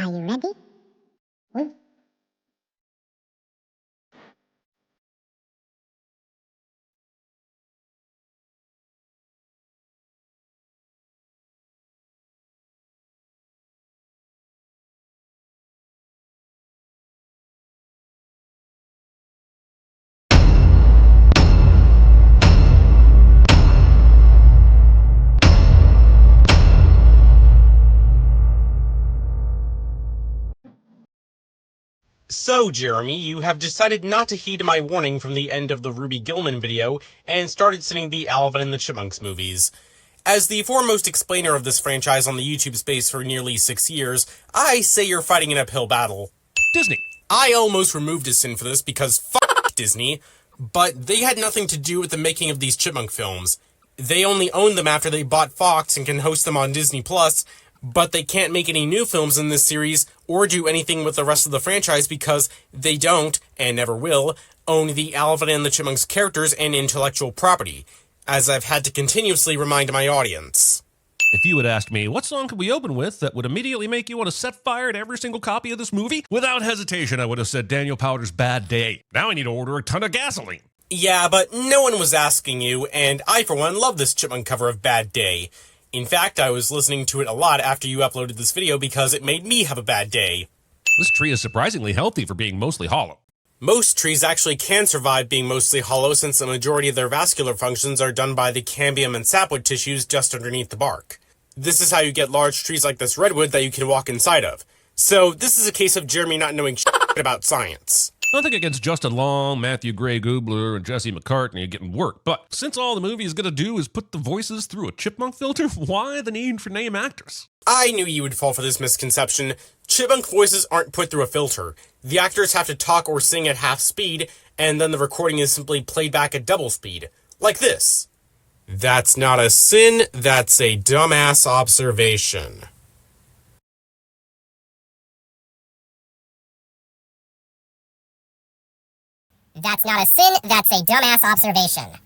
Are you ready? What? So, Jeremy, you have decided not to heed my warning from the end of the Ruby Gillman video and started singing the Alvin and the Chipmunks movies. As the foremost explainer of this franchise on the YouTube space for nearly 6 years, I say you're fighting an uphill battle. Disney. I almost removed a sin for this because fuck Disney, but they had nothing to do with the making of these Chipmunk films. They only own them after they bought Fox and can host them on Disney+, but they can't make any new films in this series or do anything with the rest of the franchise because they don't, and never will, own the Alvin and the Chipmunks characters and intellectual property, as I've had to continuously remind my audience. If you had asked me, what song could we open with that would immediately make you want to set fire to every single copy of this movie? Without hesitation, I would have said Daniel Powter's Bad Day. Now I need to order a ton of gasoline. Yeah, but no one was asking you, and I, for one, love this Chipmunk cover of Bad Day. In fact, I was listening to it a lot after you uploaded this video because it made me have a bad day. This tree is surprisingly healthy for being mostly hollow. Most trees actually can survive being mostly hollow since the majority of their vascular functions are done by the cambium and sapwood tissues just underneath the bark. This is how you get large trees like this redwood that you can walk inside of. So this is a case of Jeremy not knowing shit about science. Nothing against Justin Long, Matthew Gray Gubler, and Jesse McCartney getting work, but since all the movie is going to do is put the voices through a chipmunk filter, why the need for name actors? I knew you would fall for this misconception. Chipmunk voices aren't put through a filter. The actors have to talk or sing at half speed, and then the recording is simply played back at double speed. Like this. That's not a sin, that's a dumbass observation. That's not a sin, that's a dumbass observation.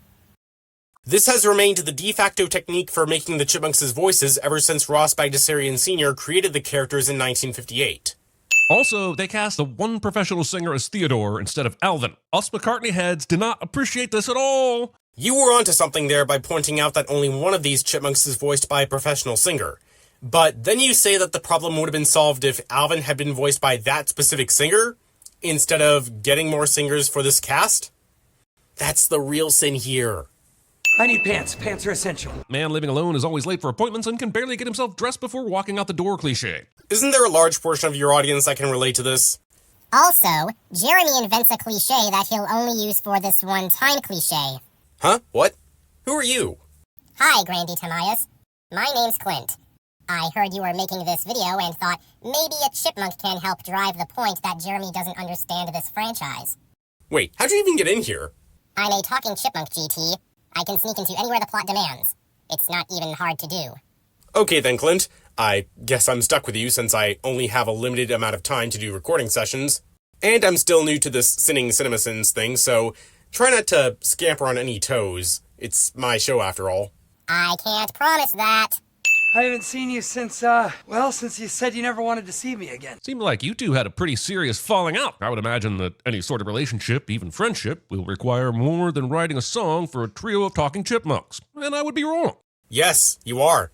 This has remained the de facto technique for making the Chipmunks' voices ever since Ross Bagdasarian Sr. created the characters in 1958. Also, they cast the one professional singer as Theodore instead of Alvin. Us McCartney heads did not appreciate this at all. You were onto something there by pointing out that only one of these Chipmunks is voiced by a professional singer. But then you say that the problem would have been solved if Alvin had been voiced by that specific singer, instead of getting more singers for this cast? That's the real sin here. I need pants. Pants are essential. Man living alone is always late for appointments and can barely get himself dressed before walking out the door cliché. Isn't there a large portion of your audience that can relate to this? Also, Jeremy invents a cliche that he'll only use for this one-time cliche. Huh? What? Who are you? Hi, Grandy Tamayas. My name's Clint. I heard you were making this video and thought maybe a chipmunk can help drive the point that Jeremy doesn't understand this franchise. Wait, how'd you even get in here? I'm a talking chipmunk, GT. I can sneak into anywhere the plot demands. It's not even hard to do. Okay then, Clint. I guess I'm stuck with you since I only have a limited amount of time to do recording sessions. And I'm still new to this sinning CinemaSins thing, so try not to scamper on any toes. It's my show after all. I can't promise that. I haven't seen you since you said you never wanted to see me again. Seemed like you two had a pretty serious falling out. I would imagine that any sort of relationship, even friendship, will require more than writing a song for a trio of talking chipmunks. And I would be wrong. Yes, you are.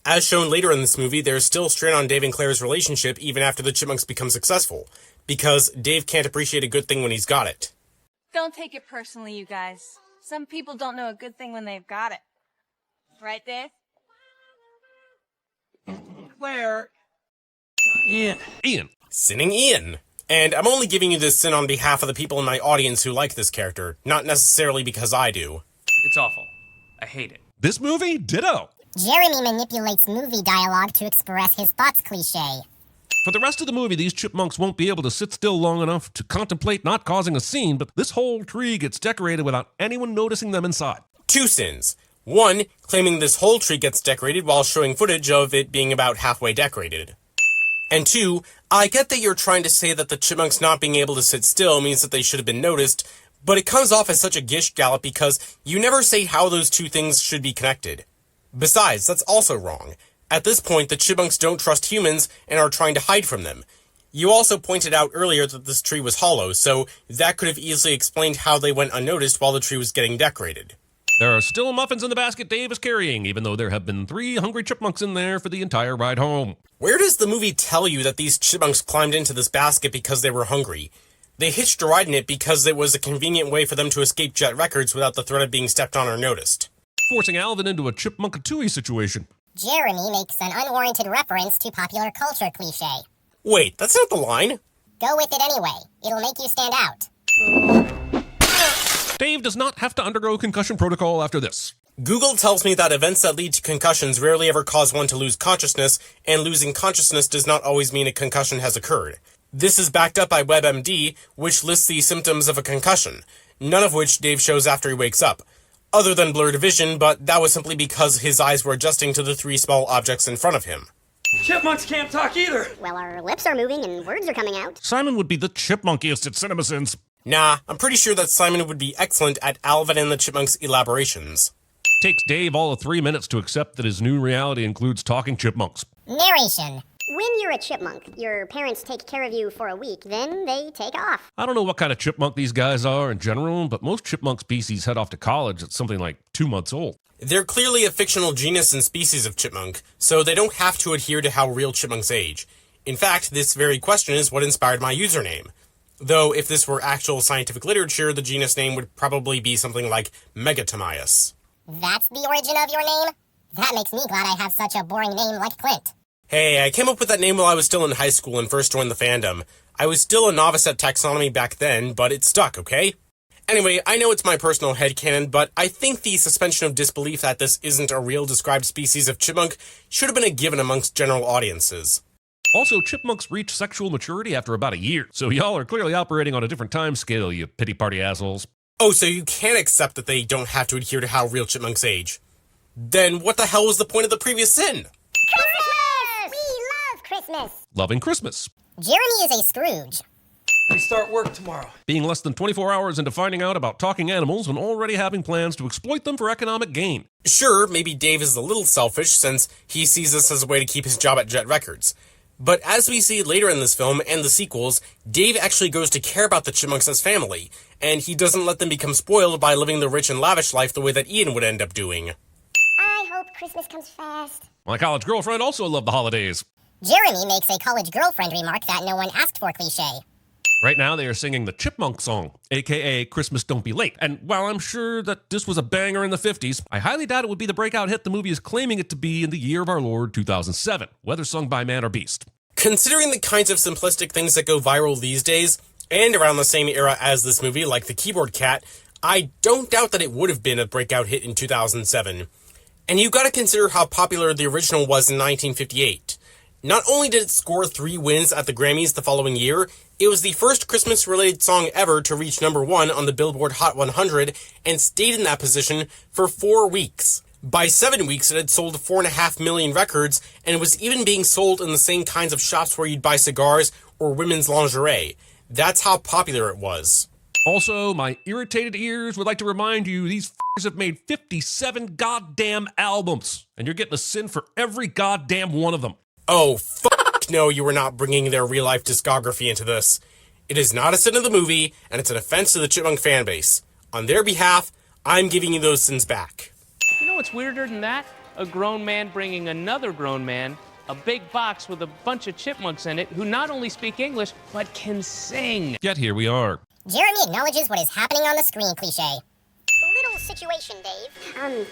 As shown later in this movie, there's still strain on Dave and Claire's relationship even after the Chipmunks become successful, because Dave can't appreciate a good thing when he's got it. Don't take it personally, you guys. Some people don't know a good thing when they've got it. Right, Dave? Claire. Ian. Sinning Ian. And I'm only giving you this sin on behalf of the people in my audience who like this character, not necessarily because I do. It's awful. I hate it. This movie? Ditto. Jeremy manipulates movie dialogue to express his thoughts cliche. For the rest of the movie, these chipmunks won't be able to sit still long enough to contemplate not causing a scene, but this whole tree gets decorated without anyone noticing them inside. 2 sins. 1, claiming this whole tree gets decorated while showing footage of it being about halfway decorated. And 2, I get that you're trying to say that the chipmunks not being able to sit still means that they should have been noticed, but it comes off as such a gish gallop because you never say how those two things should be connected. Besides, that's also wrong. At this point, the Chipmunks don't trust humans and are trying to hide from them. You also pointed out earlier that this tree was hollow, so that could have easily explained how they went unnoticed while the tree was getting decorated. There are still muffins in the basket Dave is carrying, even though there have been 3 hungry chipmunks in there for the entire ride home. Where does the movie tell you that these chipmunks climbed into this basket because they were hungry? They hitched a ride in it because it was a convenient way for them to escape Jet Records without the threat of being stepped on or noticed. Forcing Alvin into a Chipmunkatooey situation. Jeremy makes an unwarranted reference to popular culture cliche. Wait, that's not the line. Go with it anyway. It'll make you stand out. Dave does not have to undergo concussion protocol after this. Google tells me that events that lead to concussions rarely ever cause one to lose consciousness, and losing consciousness does not always mean a concussion has occurred. This is backed up by WebMD, which lists the symptoms of a concussion, none of which Dave shows after he wakes up, other than blurred vision, but that was simply because his eyes were adjusting to the 3 small objects in front of him. Chipmunks can't talk either. Well, our lips are moving and words are coming out. Simon would be the chipmunkiest at CinemaSins. Nah, I'm pretty sure that Simon would be excellent at Alvin and the Chipmunks elaborations. Takes Dave all of 3 minutes to accept that his new reality includes talking chipmunks. Narration. When you're a chipmunk, your parents take care of you for a week, then they take off. I don't know what kind of chipmunk these guys are in general, but most chipmunk species head off to college at something like 2 months old. They're clearly a fictional genus and species of chipmunk, so they don't have to adhere to how real chipmunks age. In fact, this very question is what inspired my username. Though, if this were actual scientific literature, the genus name would probably be something like Megatamias. That's the origin of your name? That makes me glad I have such a boring name like Clint. Hey, I came up with that name while I was still in high school and first joined the fandom. I was still a novice at taxonomy back then, but it stuck, okay? Anyway, I know it's my personal headcanon, but I think the suspension of disbelief that this isn't a real described species of chipmunk should have been a given amongst general audiences. Also, chipmunks reach sexual maturity after about a year, so y'all are clearly operating on a different time scale, you pity party assholes. Oh, so you can accept that they don't have to adhere to how real chipmunks age. Then what the hell was the point of the previous sin? Christmas! We love Christmas! Loving Christmas. Jeremy is a Scrooge. We start work tomorrow. Being less than 24 hours into finding out about talking animals and already having plans to exploit them for economic gain. Sure, maybe Dave is a little selfish since he sees this as a way to keep his job at Jet Records. But as we see later in this film and the sequels, Dave actually grows to care about the Chipmunks as family, and he doesn't let them become spoiled by living the rich and lavish life the way that Ian would end up doing. I hope Christmas comes fast. My college girlfriend also loved the holidays. Jeremy makes a college girlfriend remark that no one asked for cliche. Right now, they are singing the Chipmunk song, aka Christmas Don't Be Late. And while I'm sure that this was a banger in the 50s, I highly doubt it would be the breakout hit the movie is claiming it to be in the year of our Lord 2007, whether sung by man or beast. Considering the kinds of simplistic things that go viral these days, and around the same era as this movie, like the Keyboard Cat, I don't doubt that it would have been a breakout hit in 2007. And you gotta consider how popular the original was in 1958. Not only did it score 3 wins at the Grammys the following year, it was the first Christmas-related song ever to reach #1 on the Billboard Hot 100 and stayed in that position for 4 weeks. By 7 weeks, it had sold 4.5 million records and was even being sold in the same kinds of shops where you'd buy cigars or women's lingerie. That's how popular it was. Also, my irritated ears would like to remind you these f***ers have made 57 goddamn albums, and you're getting a sin for every goddamn one of them. Oh, fuck no, you were not bringing their real-life discography into this. It is not a sin of the movie, and it's an offense to the Chipmunk fanbase. On their behalf, I'm giving you those sins back. You know what's weirder than that? A grown man bringing another grown man a big box with a bunch of chipmunks in it who not only speak English, but can sing. Yet here we are. Jeremy acknowledges what is happening on the screen cliche. Little situation, Dave.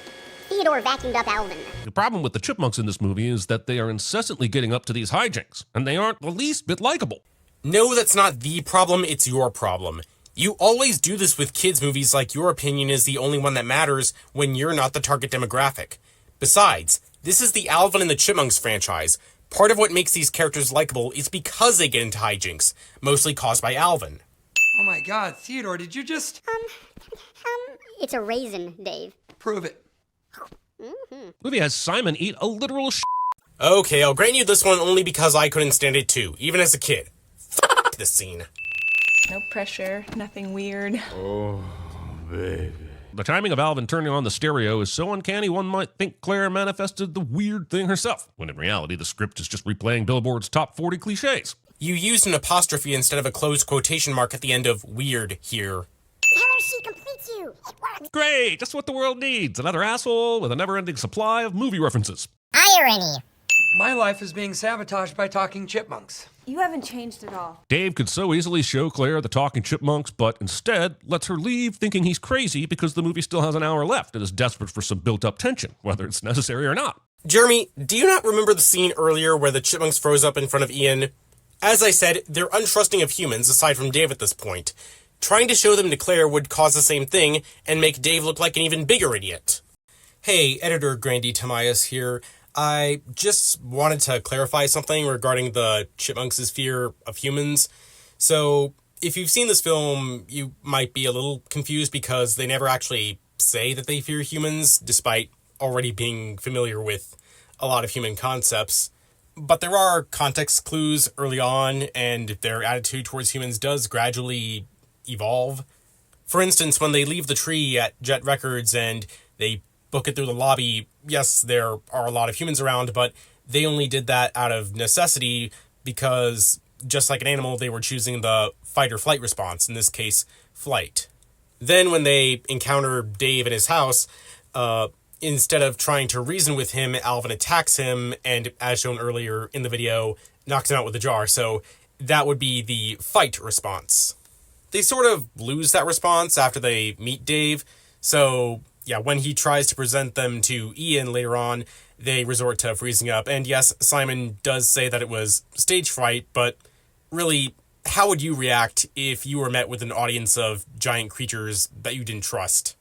Theodore vacuumed up Alvin. The problem with the chipmunks in this movie is that they are incessantly getting up to these hijinks, and they aren't the least bit likable. No, that's not the problem, it's your problem. You always do this with kids' movies like your opinion is the only one that matters when you're not the target demographic. Besides, this is the Alvin and the Chipmunks franchise. Part of what makes these characters likable is because they get into hijinks, mostly caused by Alvin. Oh my God, Theodore, did you just... It's a raisin, Dave. Prove it. Movie has Simon eat a literal Okay, I'll grant you this one only because I couldn't stand it too, even as a kid. Fuck this scene. No pressure, nothing weird. Oh, baby. The timing of Alvin turning on the stereo is so uncanny one might think Claire manifested the weird thing herself, when in reality the script is just replaying Billboard's top 40 cliches. You used an apostrophe instead of a closed quotation mark at the end of weird here. Tell her she completes you. It works. Great, just what the world needs. Another asshole with a never-ending supply of movie references. Irony. My life is being sabotaged by talking chipmunks. You haven't changed at all. Dave could so easily show Claire the talking chipmunks, but instead lets her leave thinking he's crazy because the movie still has an hour left and is desperate for some built-up tension, whether it's necessary or not. Jeremy, do you not remember the scene earlier where the chipmunks froze up in front of Ian? As I said, they're untrusting of humans aside from Dave at this point. Trying to show them to Claire would cause the same thing and make Dave look like an even bigger idiot. Hey, Editor Grandy Tamias here. I just wanted to clarify something regarding the chipmunks' fear of humans. So, if you've seen this film, you might be a little confused because they never actually say that they fear humans, despite already being familiar with a lot of human concepts. But there are context clues early on, and their attitude towards humans does gradually evolve. For instance, when they leave the tree at Jet Records and they book it through the lobby, yes, there are a lot of humans around, but they only did that out of necessity because, just like an animal, they were choosing the fight or flight response, in this case, flight. Then when they encounter Dave in his house, instead of trying to reason with him, Alvin attacks him and, as shown earlier in the video, knocks him out with a jar, so that would be the fight response. They sort of lose that response after they meet Dave, so yeah, when he tries to present them to Ian later on, they resort to freezing up. And yes, Simon does say that it was stage fright, but really, how would you react if you were met with an audience of giant creatures that you didn't trust?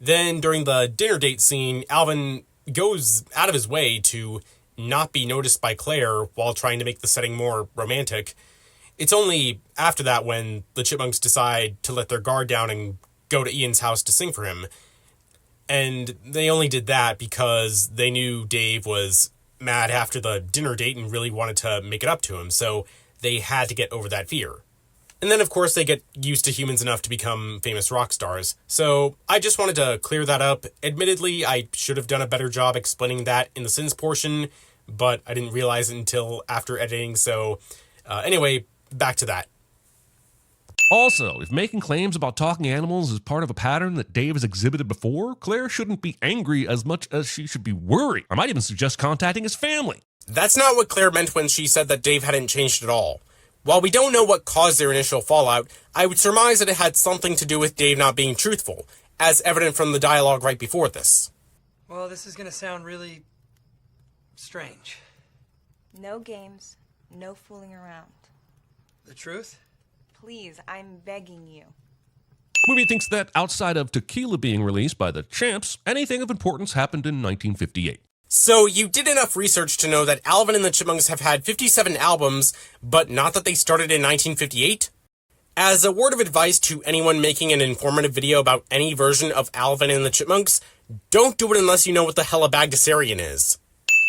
Then, during the dinner date scene, Alvin goes out of his way to not be noticed by Claire while trying to make the setting more romantic. It's only after that when the Chipmunks decide to let their guard down and go to Ian's house to sing for him. And they only did that because they knew Dave was mad after the dinner date and really wanted to make it up to him, so they had to get over that fear. And then, of course, they get used to humans enough to become famous rock stars. So I just wanted to clear that up. Admittedly, I should have done a better job explaining that in the sins portion, but I didn't realize it until after editing, so anyway, back to that. Also, if making claims about talking animals is part of a pattern that Dave has exhibited before, Claire shouldn't be angry as much as she should be worried. I might even suggest contacting his family. That's not what Claire meant when she said that Dave hadn't changed at all. While we don't know what caused their initial fallout, I would surmise that it had something to do with Dave not being truthful, as evident from the dialogue right before this. Well, this is gonna sound really strange. No games, no fooling around. The truth? Please, I'm begging you. Movie thinks that outside of Tequila being released by the Champs, anything of importance happened in 1958. So you did enough research to know that Alvin and the Chipmunks have had 57 albums, but not that they started in 1958? As a word of advice to anyone making an informative video about any version of Alvin and the Chipmunks, don't do it unless you know what the hell a Bagdasarian is.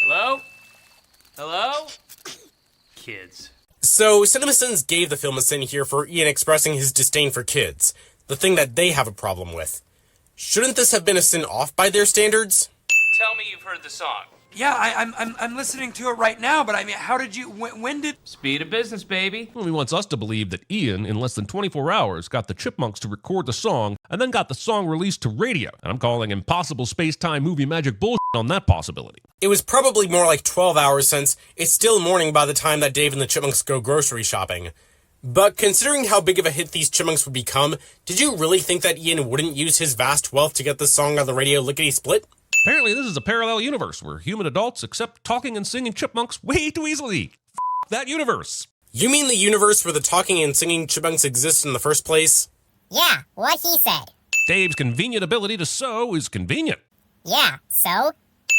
Hello? Hello? Kids. So, CinemaSins gave the film a sin here for Ian expressing his disdain for kids, the thing that they have a problem with. Shouldn't this have been a sin off by their standards? Tell me you've heard the song. Yeah, I'm listening to it right now, but I mean, how did you, when did... Speed of business, baby. Well, he wants us to believe that Ian, in less than 24 hours, got the Chipmunks to record the song and then got the song released to radio. And I'm calling impossible space-time movie magic bullshit on that possibility. It was probably more like 12 hours since it's still morning by the time that Dave and the Chipmunks go grocery shopping. But considering how big of a hit these Chipmunks would become, did you really think that Ian wouldn't use his vast wealth to get this song on the radio lickety-split? Apparently this is a parallel universe where human adults accept talking and singing chipmunks way too easily. That universe. You mean the universe where the talking and singing chipmunks exist in the first place? Yeah, what he said. Dave's convenient ability to sew is convenient. Yeah, so?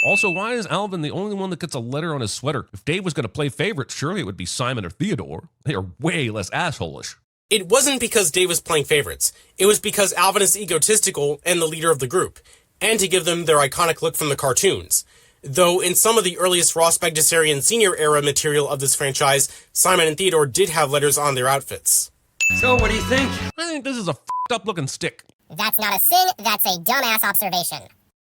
Also, why is Alvin the only one that gets a letter on his sweater? If Dave was going to play favorites, surely it would be Simon or Theodore. They are way less asshole-ish. It wasn't because Dave was playing favorites. It was because Alvin is egotistical and the leader of the group, and to give them their iconic look from the cartoons. Though in some of the earliest Ross Bagdasarian Sr. era material of this franchise, Simon and Theodore did have letters on their outfits. So, what do you think? I think this is a f***ed up looking stick. That's not a sin, that's a dumbass observation.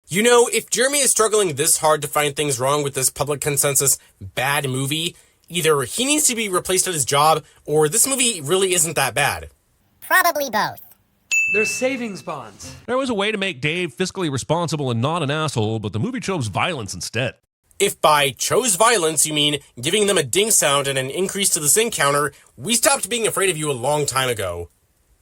You know, if Jeremy is struggling this hard to find things wrong with this public consensus bad movie, either he needs to be replaced at his job, or this movie really isn't that bad. Probably both. They're savings bonds. There was a way to make Dave fiscally responsible and not an asshole, but the movie chose violence instead. If by chose violence you mean giving them a ding sound and an increase to the sin counter, we stopped being afraid of you a long time ago.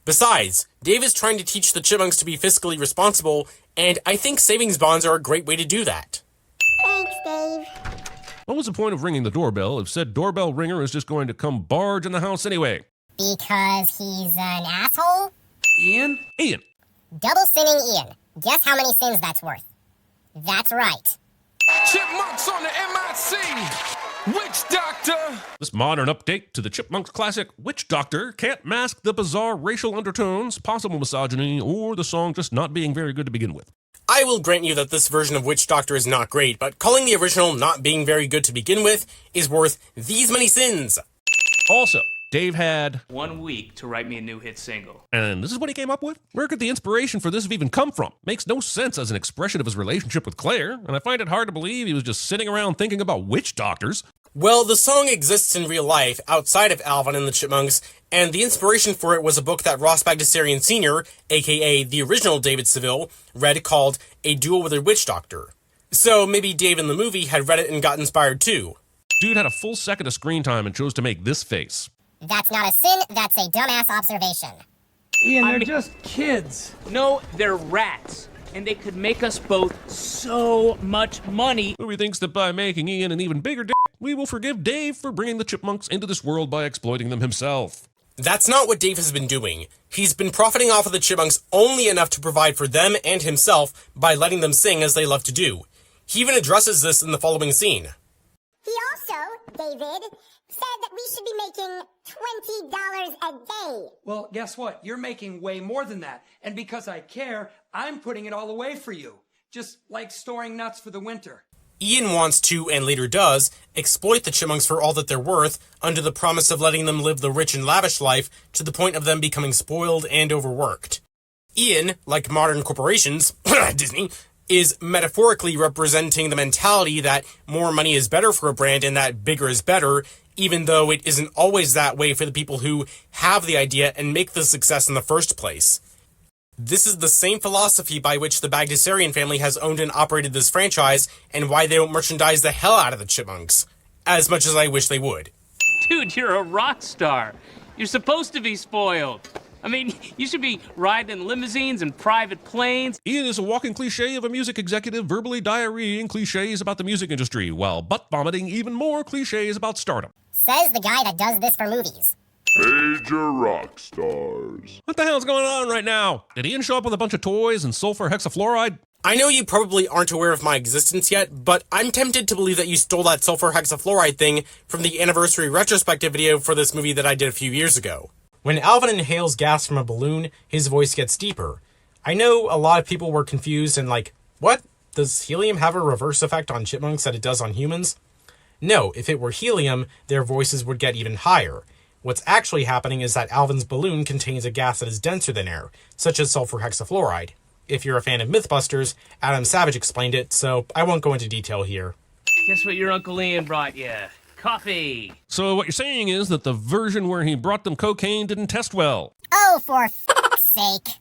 Besides, Dave is trying to teach the Chipmunks to be fiscally responsible, and I think savings bonds are a great way to do that. Thanks, Dave. What was the point of ringing the doorbell if said doorbell ringer is just going to come barge in the house anyway? Because he's an asshole? Ian? Ian. Double sinning Ian. Guess how many sins that's worth? That's right. Chipmunks on the MIC! Witch Doctor! This modern update to the Chipmunks classic Witch Doctor can't mask the bizarre racial undertones, possible misogyny, or the song just not being very good to begin with. I will grant you that this version of Witch Doctor is not great, but calling the original not being very good to begin with is worth these many sins. Also, Dave had 1 week to write me a new hit single. and this is what he came up with? Where could the inspiration for this have even come from? Makes no sense as an expression of his relationship with Claire, and I find it hard to believe he was just sitting around thinking about witch doctors. Well, the song exists in real life, outside of Alvin and the Chipmunks, and the inspiration for it was a book that Ross Bagdasarian Sr., aka the original David Seville, read called A Duel with a Witch Doctor. So maybe Dave in the movie had read it and got inspired too. Dude had a full second of screen time and chose to make this face. That's not a sin, that's a dumbass observation. Ian, they're just kids. No, they're rats. And they could make us both so much money. Movie thinks that by making Ian an even bigger dick, we will forgive Dave for bringing the Chipmunks into this world by exploiting them himself. That's not what Dave has been doing. He's been profiting off of the Chipmunks only enough to provide for them and himself by letting them sing as they love to do. He even addresses this in the following scene. He also, David, said that we should be making $20 a day. Well, guess what? You're making way more than that. And because I care, I'm putting it all away for you. Just like storing nuts for the winter. Ian wants to, and later does, exploit the Chipmunks for all that they're worth, under the promise of letting them live the rich and lavish life, to the point of them becoming spoiled and overworked. Ian, like modern corporations, Disney, is metaphorically representing the mentality that more money is better for a brand and that bigger is better, even though it isn't always that way for the people who have the idea and make the success in the first place. This is the same philosophy by which the Bagdasarian family has owned and operated this franchise, and why they don't merchandise the hell out of the Chipmunks. As much as I wish they would. Dude, you're a rock star. You're supposed to be spoiled. I mean, you should be riding limousines and private planes. Ian is a walking cliche of a music executive verbally diarrheaing cliches about the music industry, while butt-vomiting even more cliches about Stardom. Says the guy that does this for movies. Major rock stars. What the hell's going on right now? Did Ian show up with a bunch of toys and sulfur hexafluoride? I know you probably aren't aware of my existence yet, but I'm tempted to believe that you stole that sulfur hexafluoride thing from the anniversary retrospective video for this movie that I did a few years ago. When Alvin inhales gas from a balloon, his voice gets deeper. I know a lot of people were confused and like, what? Does helium have a reverse effect on chipmunks that it does on humans? No, if it were helium, their voices would get even higher. What's actually happening is that Alvin's balloon contains a gas that is denser than air, such as sulfur hexafluoride. If you're a fan of Mythbusters, Adam Savage explained it, so I won't go into detail here. Guess what your Uncle Ian brought you? Coffee. So what you're saying is that the version where he brought them cocaine didn't test well. Oh, for f***'s sake.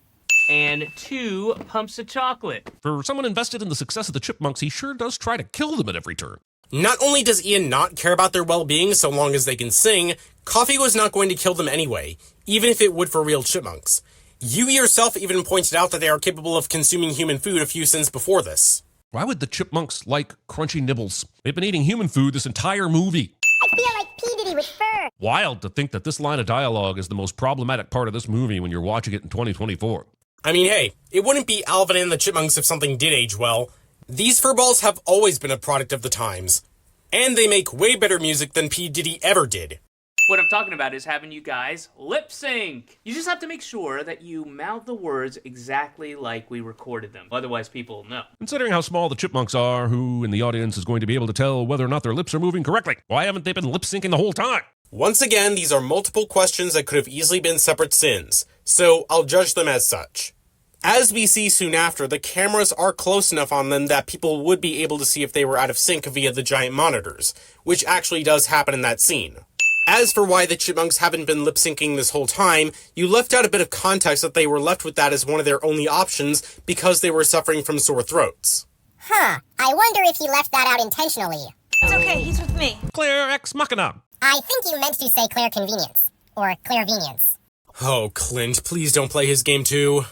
And 2 pumps of chocolate. For someone invested in the success of the Chipmunks, he sure does try to kill them at every turn. Not only does Ian not care about their well-being so long as they can sing, coffee was not going to kill them anyway, even if it would for real chipmunks. You yourself even pointed out that they are capable of consuming human food a few sins before this. Why would the Chipmunks like crunchy nibbles? They've been eating human food this entire movie. I feel like P. Diddy with fur. Wild to think that this line of dialogue is the most problematic part of this movie when you're watching it in 2024. I mean, hey, it wouldn't be Alvin and the Chipmunks if something did age well. These furballs have always been a product of the times. And they make way better music than P. Diddy ever did. What I'm talking about is having you guys lip sync. You just have to make sure that you mouth the words exactly like we recorded them. Otherwise, people will know. Considering how small the Chipmunks are, who in the audience is going to be able to tell whether or not their lips are moving correctly? Why haven't they been lip syncing the whole time? Once again, these are multiple questions that could have easily been separate sins, so I'll judge them as such. As we see soon after, the cameras are close enough on them that people would be able to see if they were out of sync via the giant monitors, which actually does happen in that scene. As for why the Chipmunks haven't been lip-syncing this whole time, you left out a bit of context that they were left with that as one of their only options because they were suffering from sore throats. Huh, I wonder if he left that out intentionally. It's okay, he's with me. Claire Ex Machina. I think you meant to say Claire Convenience. Or Clairvenience. Oh, Clint, please don't play his game too.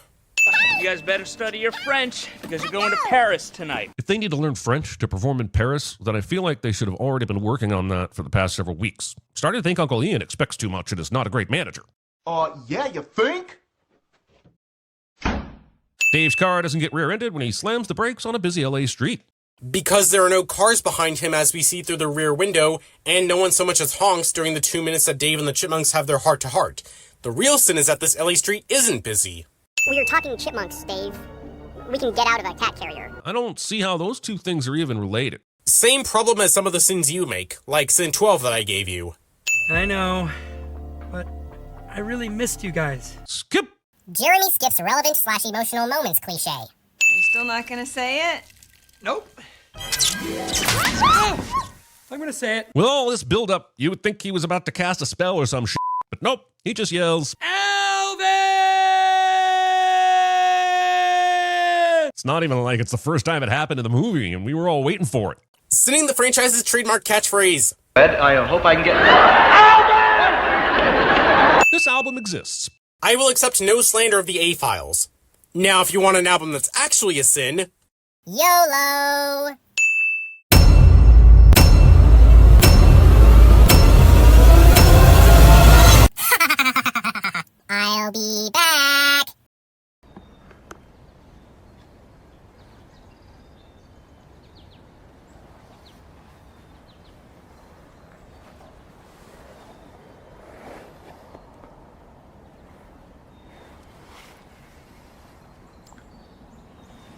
You guys better study your French, because you're going to Paris tonight. If they need to learn French to perform in Paris, then I feel like they should have already been working on that for the past several weeks. Starting to think Uncle Ian expects too much and is not a great manager. Yeah, you think? Dave's car doesn't get rear-ended when he slams the brakes on a busy LA street. Because there are no cars behind him as we see through the rear window, and no one so much as honks during the 2 minutes that Dave and the Chipmunks have their heart-to-heart. The real sin is that this LA street isn't busy. We are talking chipmunks, Dave. We can get out of a cat carrier. I don't see how those two things are even related. Same problem as some of the sins you make, like sin 12 that I gave you. I know, but I really missed you guys. Skip! Jeremy skips relevant/emotional moments cliche. You still not gonna say it? Nope. I'm gonna say it. With all this build-up, you would think he was about to cast a spell or some shit, but nope, he just yells, Alvin! It's not even like it's the first time it happened in the movie, and we were all waiting for it. Sinning the franchise's trademark catchphrase. I hope I can get... This album exists. I will accept no slander of the A-Files. Now, if you want an album that's actually a sin... YOLO!